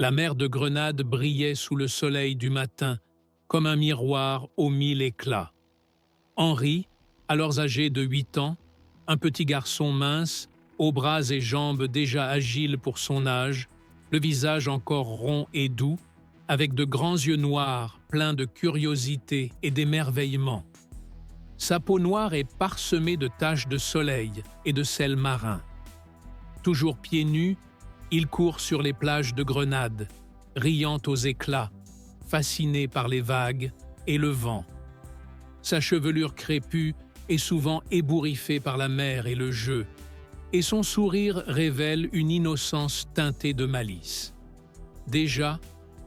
La mer de Grenade brillait sous le soleil du matin, comme un miroir aux 1000 éclats. Henri, alors âgé de 8 ans, un petit garçon mince, aux bras et jambes déjà agiles pour son âge, le visage encore rond et doux, avec de grands yeux noirs pleins de curiosité et d'émerveillement. Sa peau noire est parsemée de taches de soleil et de sel marin. Toujours pieds nus, il court sur les plages de Grenade, riant aux éclats, fasciné par les vagues et le vent. Sa chevelure crépue est souvent ébouriffée par la mer et le jeu, et son sourire révèle une innocence teintée de malice. Déjà,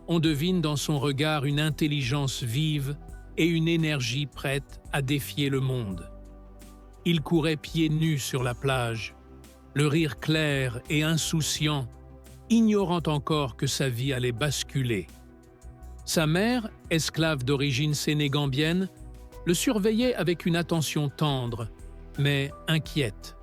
on devine dans son regard une intelligence vive et une énergie prête à défier le monde. Il courait pieds nus sur la plage, le rire clair et insouciant, ignorant encore que sa vie allait basculer. Sa mère, esclave d'origine sénégambienne, le surveillait avec une attention tendre, mais inquiète.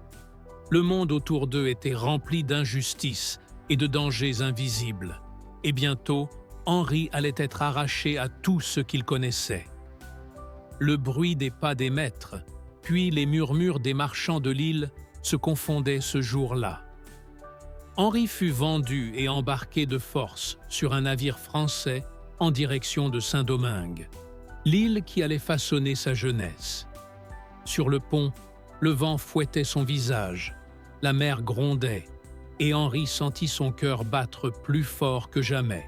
Le monde autour d'eux était rempli d'injustices et de dangers invisibles, et bientôt, Henri allait être arraché à tout ce qu'il connaissait. Le bruit des pas des maîtres, puis les murmures des marchands de l'île se confondaient ce jour-là. Henri fut vendu et embarqué de force sur un navire français en direction de Saint-Domingue, l'île qui allait façonner sa jeunesse. Sur le pont, le vent fouettait son visage, la mer grondait, et Henri sentit son cœur battre plus fort que jamais.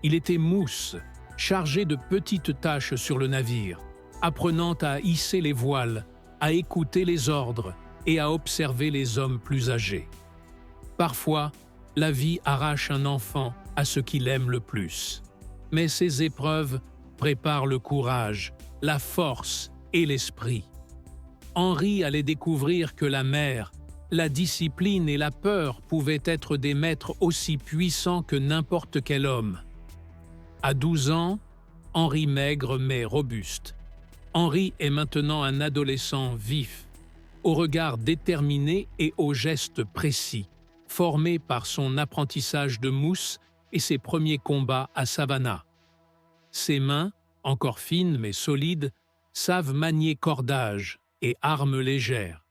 Il était mousse, chargé de petites tâches sur le navire, apprenant à hisser les voiles, à écouter les ordres et à observer les hommes plus âgés. Parfois, la vie arrache un enfant à ce qu'il aime le plus. Mais ces épreuves préparent le courage, la force et l'esprit. Henri allait découvrir que la mer, la discipline et la peur pouvaient être des maîtres aussi puissants que n'importe quel homme. À 12 ans, Henri maigre mais robuste. Henri est maintenant un adolescent vif, au regard déterminé et aux gestes précis, formé par son apprentissage de mousse et ses premiers combats à Savannah. Ses mains, encore fines mais solides, savent manier cordage et armes légères.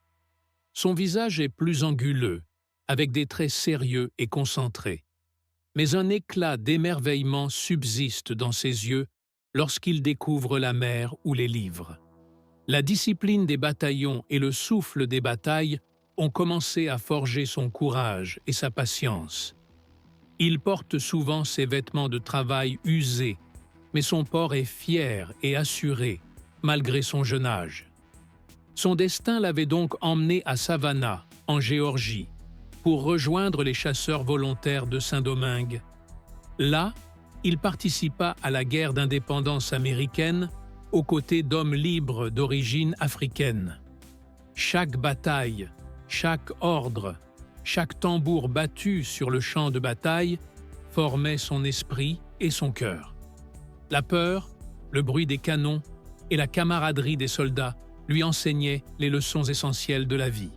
Son visage est plus anguleux, avec des traits sérieux et concentrés. Mais un éclat d'émerveillement subsiste dans ses yeux lorsqu'il découvre la mer ou les livres. La discipline des bataillons et le souffle des batailles ont commencé à forger son courage et sa patience. Il porte souvent ses vêtements de travail usés, mais son port est fier et assuré, malgré son jeune âge. Son destin l'avait donc emmené à Savannah, en Géorgie, pour rejoindre les chasseurs volontaires de Saint-Domingue. Là, il participa à la guerre d'indépendance américaine aux côtés d'hommes libres d'origine africaine. Chaque bataille, chaque ordre, chaque tambour battu sur le champ de bataille formait son esprit et son cœur. La peur, le bruit des canons et la camaraderie des soldats lui enseignaient les leçons essentielles de la vie.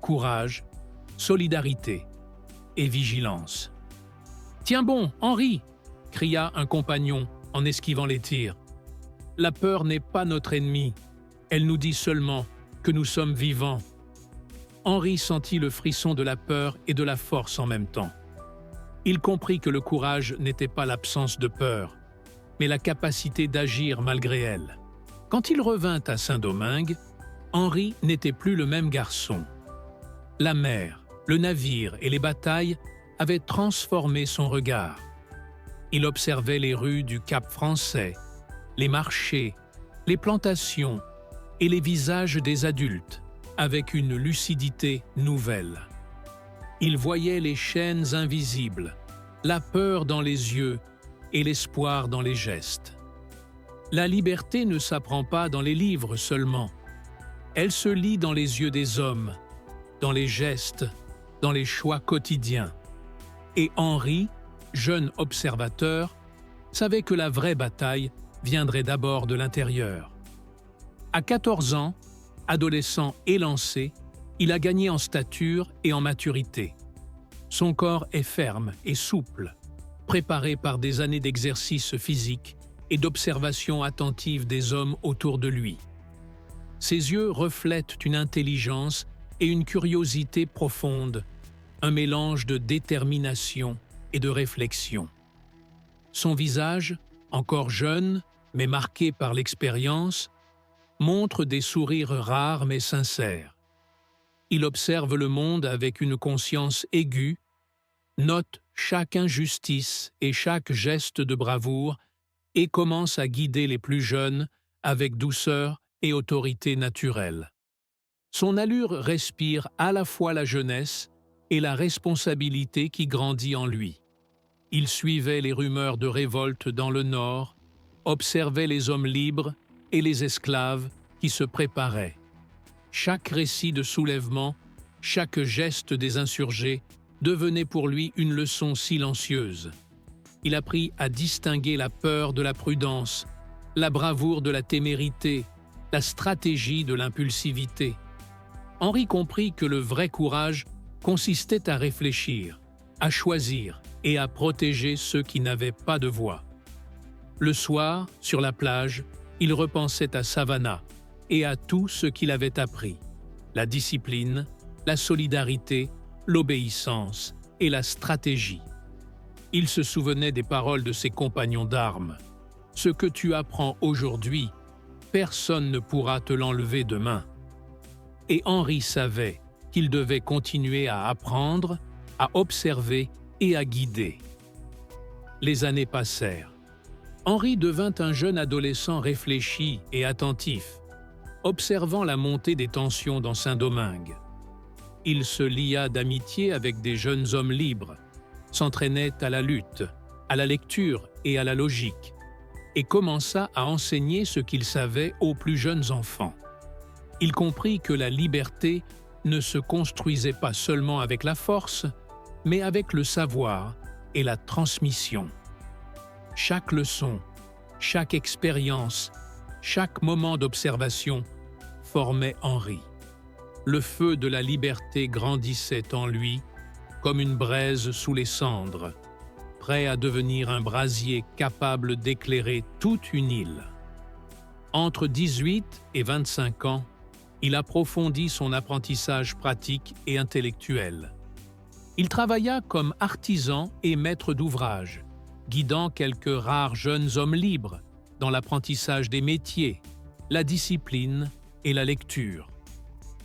Courage, solidarité et vigilance. « Tiens bon, Henri !» cria un compagnon en esquivant les tirs. « La peur n'est pas notre ennemi, elle nous dit seulement que nous sommes vivants. » Henri sentit le frisson de la peur et de la force en même temps. Il comprit que le courage n'était pas l'absence de peur, mais la capacité d'agir malgré elle. Quand il revint à Saint-Domingue, Henri n'était plus le même garçon. La mer, le navire et les batailles avaient transformé son regard. Il observait les rues du Cap français, les marchés, les plantations et les visages des adultes avec une lucidité nouvelle. Il voyait les chaînes invisibles, la peur dans les yeux et l'espoir dans les gestes. La liberté ne s'apprend pas dans les livres seulement. Elle se lit dans les yeux des hommes, dans les gestes, dans les choix quotidiens. Et Henri, jeune observateur, savait que la vraie bataille viendrait d'abord de l'intérieur. À 14 ans, adolescent élancé, il a gagné en stature et en maturité. Son corps est ferme et souple, préparé par des années d'exercice physique et d'observation attentive des hommes autour de lui. Ses yeux reflètent une intelligence et une curiosité profonde, un mélange de détermination et de réflexion. Son visage, encore jeune, mais marqué par l'expérience, montre des sourires rares mais sincères. Il observe le monde avec une conscience aiguë, note chaque injustice et chaque geste de bravoure et commence à guider les plus jeunes avec douceur et autorité naturelle. Son allure respire à la fois la jeunesse et la responsabilité qui grandit en lui. Il suivait les rumeurs de révolte dans le Nord, observait les hommes libres et les esclaves qui se préparaient. Chaque récit de soulèvement, chaque geste des insurgés devenait pour lui une leçon silencieuse. Il apprit à distinguer la peur de la prudence, la bravoure de la témérité, la stratégie de l'impulsivité. Henri comprit que le vrai courage consistait à réfléchir, à choisir et à protéger ceux qui n'avaient pas de voix. Le soir, sur la plage, il repensait à Savannah et à tout ce qu'il avait appris, la discipline, la solidarité, l'obéissance et la stratégie. Il se souvenait des paroles de ses compagnons d'armes. « Ce que tu apprends aujourd'hui, personne ne pourra te l'enlever demain. » Et Henri savait qu'il devait continuer à apprendre, à observer et à guider. Les années passèrent. Henri devint un jeune adolescent réfléchi et attentif, observant la montée des tensions dans Saint-Domingue. Il se lia d'amitié avec des jeunes hommes libres, s'entraînait à la lutte, à la lecture et à la logique, et commença à enseigner ce qu'il savait aux plus jeunes enfants. Il comprit que la liberté ne se construisait pas seulement avec la force, mais avec le savoir et la transmission. Chaque leçon, chaque expérience, chaque moment d'observation formait Henri. Le feu de la liberté grandissait en lui comme une braise sous les cendres, prêt à devenir un brasier capable d'éclairer toute une île. Entre 18 et 25 ans, il approfondit son apprentissage pratique et intellectuel. Il travailla comme artisan et maître d'ouvrage, guidant quelques rares jeunes hommes libres dans l'apprentissage des métiers, la discipline et la lecture.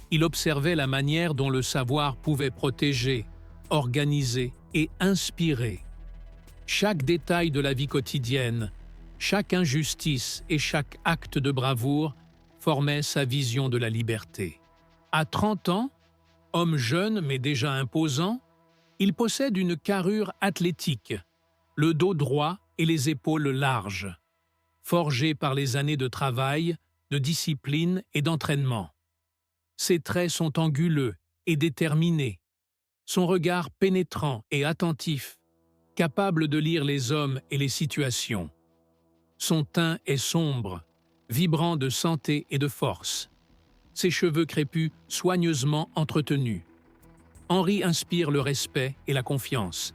Il observait la manière dont le savoir pouvait protéger, organiser et inspirer. Chaque détail de la vie quotidienne, chaque injustice et chaque acte de bravoure formait sa vision de la liberté. À 30 ans, homme jeune mais déjà imposant, il possède une carrure athlétique, le dos droit et les épaules larges, forgé par les années de travail, de discipline et d'entraînement. Ses traits sont anguleux et déterminés, son regard pénétrant et attentif, capable de lire les hommes et les situations. Son teint est sombre, vibrant de santé et de force. Ses cheveux crépus soigneusement entretenus. Henri inspire le respect et la confiance.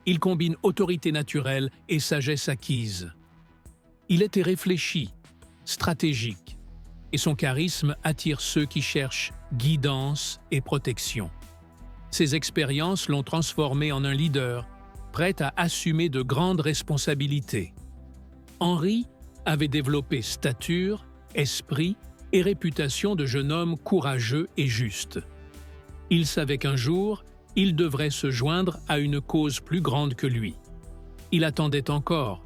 Il combine autorité naturelle et sagesse acquise. Il était réfléchi, stratégique, et son charisme attire ceux qui cherchent guidance et protection. Ses expériences l'ont transformé en un leader, prêt à assumer de grandes responsabilités. Henri avait développé stature, esprit et réputation de jeune homme courageux et juste. Il savait qu'un jour, il devrait se joindre à une cause plus grande que lui. Il attendait encore,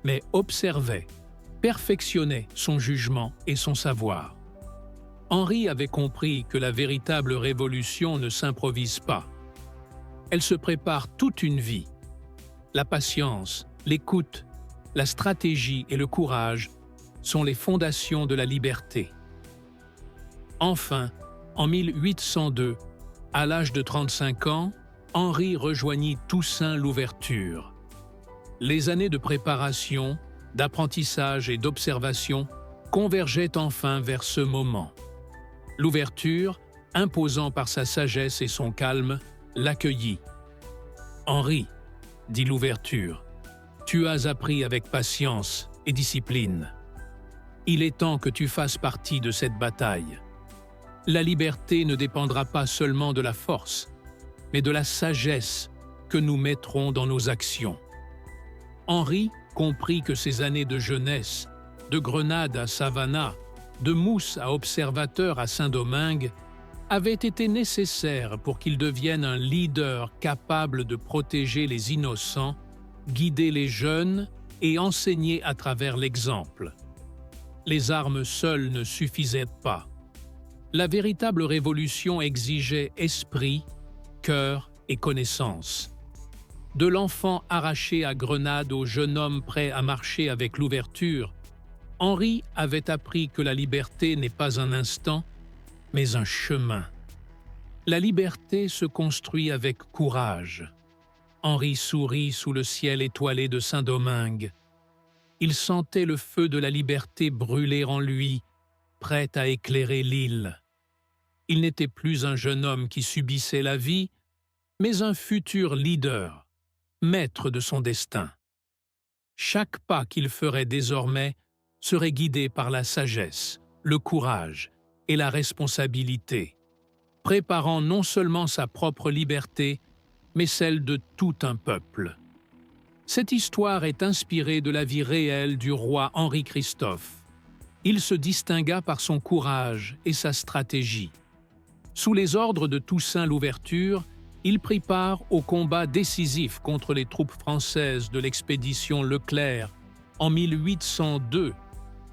mais observait, perfectionnait son jugement et son savoir. Henri avait compris que la véritable révolution ne s'improvise pas. Elle se prépare toute une vie. La patience, l'écoute, la stratégie et le courage sont les fondations de la liberté. Enfin, en 1802, à l'âge de 35 ans, Henri rejoignit Toussaint Louverture. Les années de préparation, d'apprentissage et d'observation convergeaient enfin vers ce moment. Louverture, imposant par sa sagesse et son calme, l'accueillit. « Henri, dit Louverture, Tu as appris avec patience et discipline. Il est temps que tu fasses partie de cette bataille. La liberté ne dépendra pas seulement de la force, mais de la sagesse que nous mettrons dans nos actions. Henri comprit que ces années de jeunesse, de Grenade à Savannah, de Mousse à Observateur à Saint-Domingue, avaient été nécessaires pour qu'il devienne un leader capable de protéger les innocents, guider les jeunes et enseigner à travers l'exemple. Les armes seules ne suffisaient pas. La véritable révolution exigeait esprit, cœur et connaissance. De l'enfant arraché à Grenade au jeune homme prêt à marcher avec l'ouverture, Henri avait appris que la liberté n'est pas un instant, mais un chemin. La liberté se construit avec courage. Henri sourit sous le ciel étoilé de Saint-Domingue. Il sentait le feu de la liberté brûler en lui, prêt à éclairer l'île. Il n'était plus un jeune homme qui subissait la vie, mais un futur leader, maître de son destin. Chaque pas qu'il ferait désormais serait guidé par la sagesse, le courage et la responsabilité, préparant non seulement sa propre liberté, mais celle de tout un peuple. Cette histoire est inspirée de la vie réelle du roi Henri-Christophe. Il se distingua par son courage et sa stratégie. Sous les ordres de Toussaint Louverture, il prit part au combat décisif contre les troupes françaises de l'expédition Leclerc en 1802,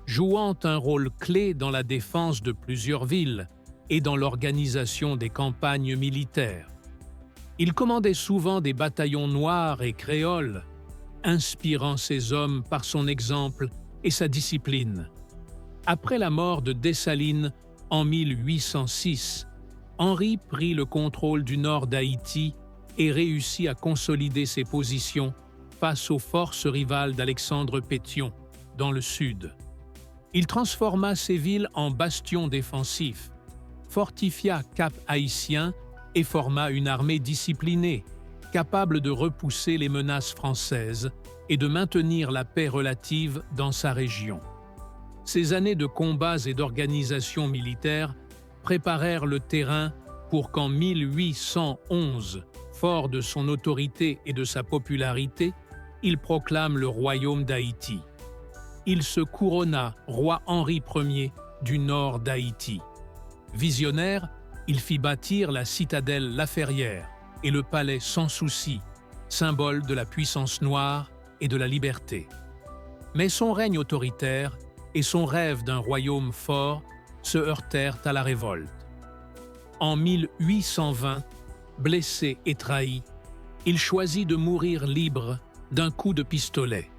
jouant un rôle clé dans la défense de plusieurs villes et dans l'organisation des campagnes militaires. Il commandait souvent des bataillons noirs et créoles, inspirant ses hommes par son exemple et sa discipline. Après la mort de Dessalines en 1806, Henri prit le contrôle du nord d'Haïti et réussit à consolider ses positions face aux forces rivales d'Alexandre Pétion, dans le sud. Il transforma ces villes en bastions défensifs, fortifia Cap-Haïtien et forma une armée disciplinée, capable de repousser les menaces françaises et de maintenir la paix relative dans sa région. Ces années de combats et d'organisation militaire préparèrent le terrain pour qu'en 1811, fort de son autorité et de sa popularité, il proclame le royaume d'Haïti. Il se couronna roi Henri Ier du nord d'Haïti. Visionnaire, il fit bâtir la citadelle Laferrière et le palais Sans Souci, symbole de la puissance noire et de la liberté. Mais son règne autoritaire et son rêve d'un royaume fort se heurtèrent à la révolte. En 1820, blessé et trahi, il choisit de mourir libre d'un coup de pistolet.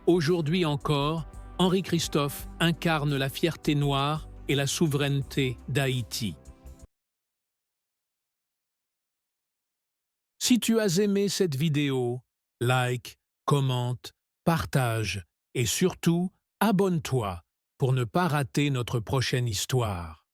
Aujourd'hui encore, Henri-Christophe incarne la fierté noire et la souveraineté d'Haïti. Si tu as aimé cette vidéo, like, commente, partage et surtout, abonne-toi pour ne pas rater notre prochaine histoire.